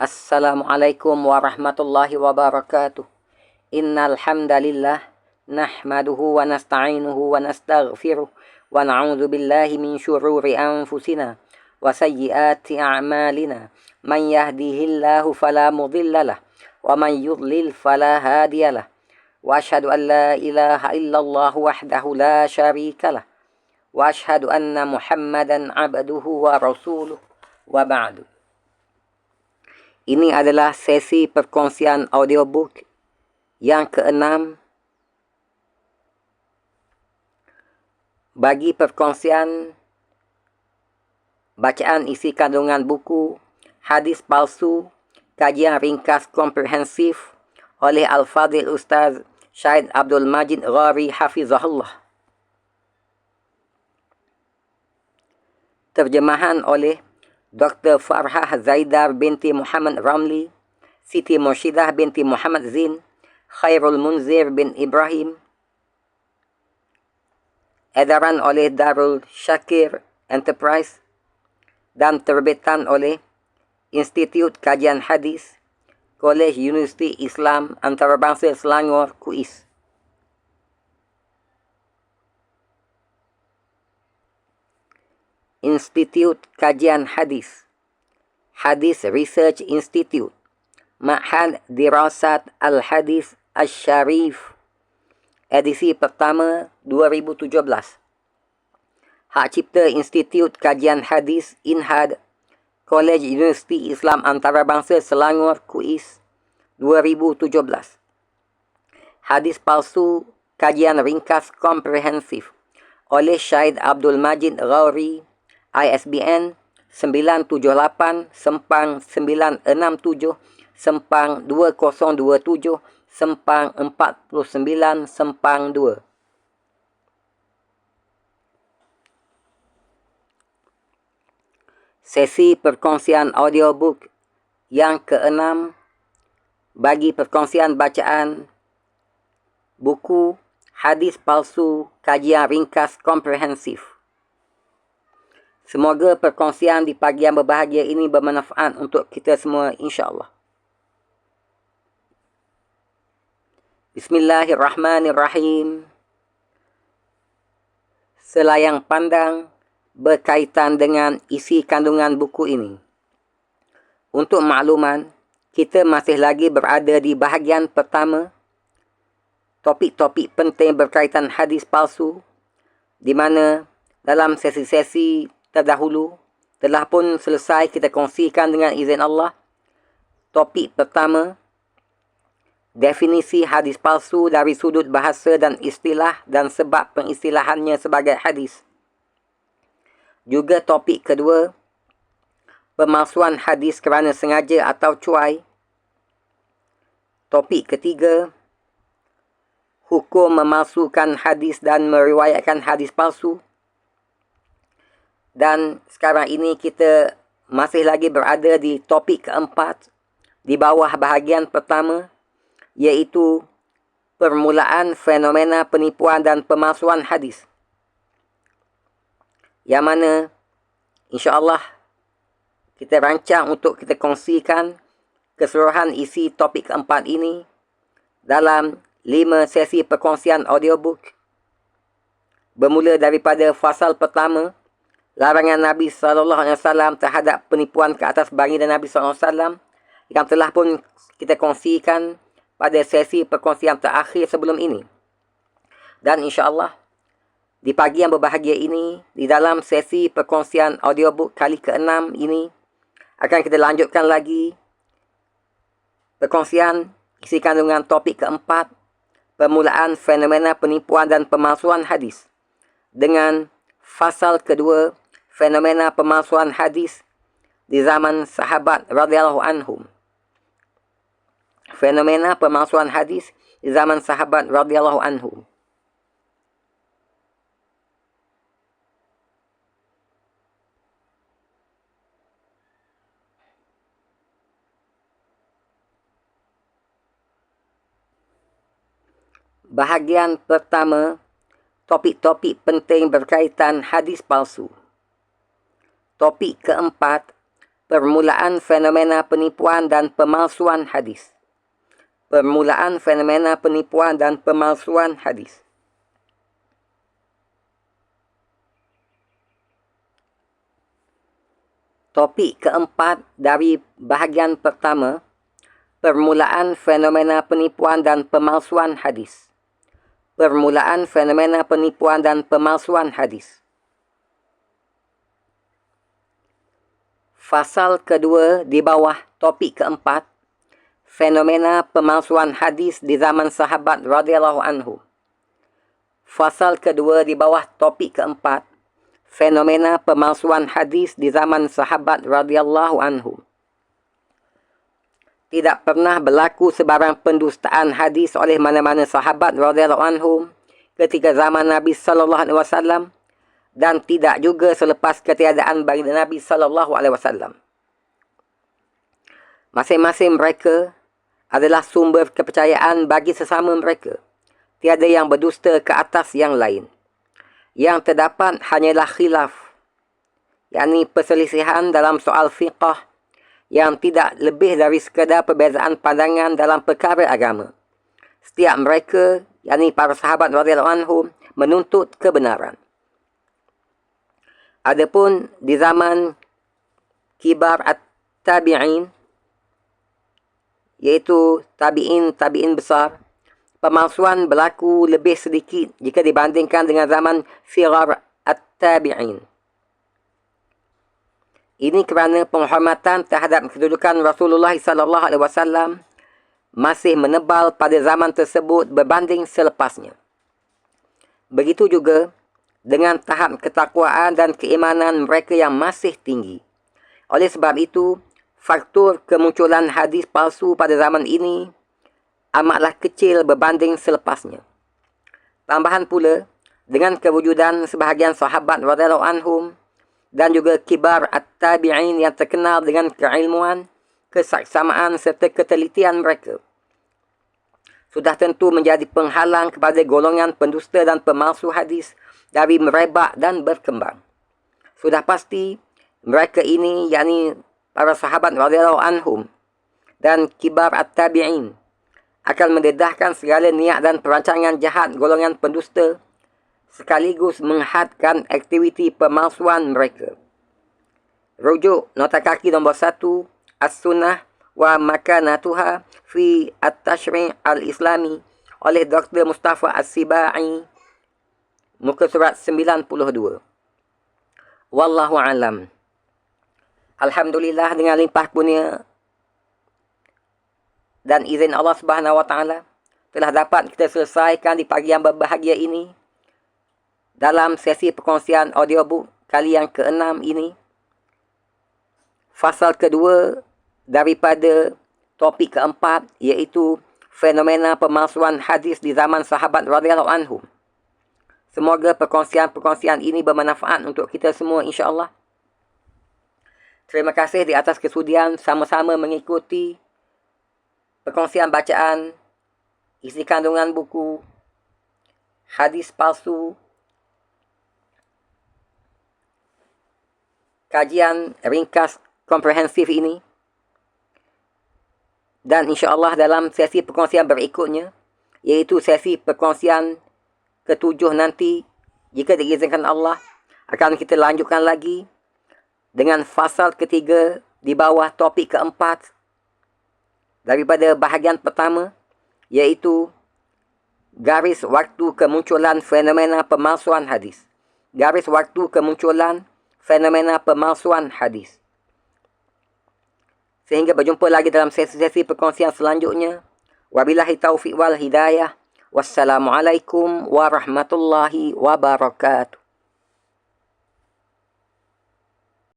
Assalamualaikum warahmatullahi wabarakatuh. Innal hamdalillah nahmaduhu wa nasta'inuhu wa nastaghfiruh wa na'udzu billahi min syururi anfusina wa sayyiati a'malina. Man yahdihillahu fala mudhillalah wa man yudlil fala hadiyalah. Wa asyhadu an la ilaha illallah wahdahu la syarikalah. Wa asyhadu anna Muhammadan abduhu wa rasuluh wa ba'du. Ini adalah sesi perkongsian audiobook yang keenam. Bagi perkongsian bacaan isi kandungan buku Hadis Palsu, kajian ringkas komprehensif oleh Al-Fadhil Ustaz Syed Abdul Majid Ghari Hafizahullah. Terjemahan oleh Dr. Farhah Zaidar binti Muhammad Ramli, Siti Murshidah binti Muhammad Zin, Khairul Munzir bin Ibrahim. Edaran oleh Darul Syakir Enterprise dan terbitan oleh Institut Kajian Hadis, Kolej Universiti Islam Antarabangsa Selangor, KUIS. Institut Kajian Hadis, Hadis Research Institute, Ma'had Dirasat Al-Hadis Asy-Syarif, edisi pertama 2017. Hak Cipta Institut Kajian Hadis INHAD, Kolej Universiti Islam Antarabangsa Selangor, KUIS, 2017. Hadis Palsu, kajian ringkas komprehensif oleh Syed Abdul Majid Ghari, ISBN 978-2027-49-2. Sesi perkongsian audiobook yang keenam bagi perkongsian bacaan buku Hadis Palsu, kajian ringkas komprehensif. Semoga perkongsian di pagi yang berbahagia ini bermanfaat untuk kita semua, insya-Allah. Bismillahirrahmanirrahim. Selayang pandang berkaitan dengan isi kandungan buku ini. Untuk makluman, kita masih lagi berada di bahagian pertama, topik-topik penting berkaitan hadis palsu, di mana dalam sesi-sesi terdahulu telah pun selesai kita kongsikan dengan izin Allah. Topik pertama, definisi hadis palsu dari sudut bahasa dan istilah dan sebab pengistilahannya sebagai hadis. Juga topik kedua, pemalsuan hadis kerana sengaja atau cuai. Topik ketiga, hukum memalsukan hadis dan meriwayatkan hadis palsu. Dan sekarang ini kita masih lagi berada di topik keempat di bawah bahagian pertama, iaitu permulaan fenomena penipuan dan pemalsuan hadis. Yang mana insya-Allah kita rancang untuk kita kongsikan keseluruhan isi topik keempat ini dalam 5 sesi perkongsian audiobook. Bermula daripada fasal pertama, larangan Nabi SAW terhadap penipuan ke atas baginda Nabi SAW, yang telah pun kita kongsikan pada sesi perkongsian terakhir sebelum ini. Dan insya-Allah di pagi yang berbahagia ini, di dalam sesi perkongsian audiobook kali ke-6 ini, akan kita lanjutkan lagi perkongsian isi kandungan topik keempat, permulaan fenomena penipuan dan pemalsuan hadis, dengan fasal kedua, fenomena pemalsuan hadis di zaman sahabat radhiyallahu anhum. Fenomena pemalsuan hadis di zaman sahabat radhiyallahu anhum. Bahagian pertama, topik-topik penting berkaitan hadis palsu. Topik keempat, permulaan fenomena penipuan dan pemalsuan hadis. Permulaan fenomena penipuan dan pemalsuan hadis. Topik keempat dari bahagian pertama, permulaan fenomena penipuan dan pemalsuan hadis. Permulaan fenomena penipuan dan pemalsuan hadis. Fasal kedua di bawah topik keempat, fenomena pemalsuan hadis di zaman sahabat radhiyallahu anhu. Fasal kedua di bawah topik keempat, fenomena pemalsuan hadis di zaman sahabat radhiyallahu anhu. Tidak pernah berlaku sebarang pendustaan hadis oleh mana-mana sahabat radhiyallahu anhum ketika zaman Nabi sallallahu alaihi wasallam dan tidak juga selepas ketiadaan baginda Nabi sallallahu alaihi wasallam. Masing-masing mereka adalah sumber kepercayaan bagi sesama mereka. Tiada yang berdusta ke atas yang lain. Yang terdapat hanyalah khilaf, yakni perselisihan dalam soal fiqh yang tidak lebih dari sekadar perbezaan pandangan dalam perkara agama. Setiap mereka, yakni para sahabat radhiyallahu anhum, menuntut kebenaran. Adapun di zaman kibar at-tabi'in, iaitu tabi'in besar, pemalsuan berlaku lebih sedikit jika dibandingkan dengan zaman sigar at-tabi'in. Ini kerana penghormatan terhadap kedudukan Rasulullah sallallahu alaihi wasallam masih menebal pada zaman tersebut berbanding selepasnya. Begitu juga dengan tahap ketakwaan dan keimanan mereka yang masih tinggi. Oleh sebab itu, faktor kemunculan hadis palsu pada zaman ini amatlah kecil berbanding selepasnya. Tambahan pula, dengan kewujudan sebahagian sahabat radhiyallahu anhum dan juga kibar at-tabi'in yang terkenal dengan keilmuan, kesaksamaan serta ketelitian mereka, sudah tentu menjadi penghalang kepada golongan pendusta dan pemalsu hadis dari merebak dan berkembang. Sudah pasti mereka ini, yakni para sahabat radhiyallahu anhum dan kibar at-tabi'in, akan mendedahkan segala niat dan perancangan jahat golongan pendusta sekaligus menghadkan aktiviti pemalsuan mereka. Rujuk nota kaki nombor 1, As-Sunnah wa Makanatuha fi At-Tashri' Al-Islami oleh Dr. Mustafa As-Sibai, muka surat 92. Wallahu alam. Alhamdulillah, dengan limpah kurnia dan izin Allah Subhanahu wa taala telah dapat kita selesaikan di pagi yang berbahagia ini dalam sesi perkongsian audiobook kali yang ke-6 ini. Fasal kedua daripada topik keempat, iaitu fenomena pemalsuan hadis di zaman sahabat radhiyallahu anhum. Semoga perkongsian-perkongsian ini bermanfaat untuk kita semua, insya-Allah. Terima kasih di atas kesudian sama-sama mengikuti perkongsian bacaan isi kandungan buku Hadis Palsu, kajian ringkas komprehensif ini. Dan insya-Allah dalam sesi perkongsian berikutnya, iaitu sesi perkongsian ke-7 nanti, jika diizinkan Allah, akan kita lanjutkan lagi dengan fasal ketiga di bawah topik keempat daripada bahagian pertama, iaitu garis waktu kemunculan fenomena pemalsuan hadis. Garis waktu kemunculan fenomena pemalsuan hadis. Sehingga berjumpa lagi dalam sesi-sesi perkongsian selanjutnya. Wabillahi taufiq wal hidayah. Wassalamualaikum warahmatullahi wabarakatuh.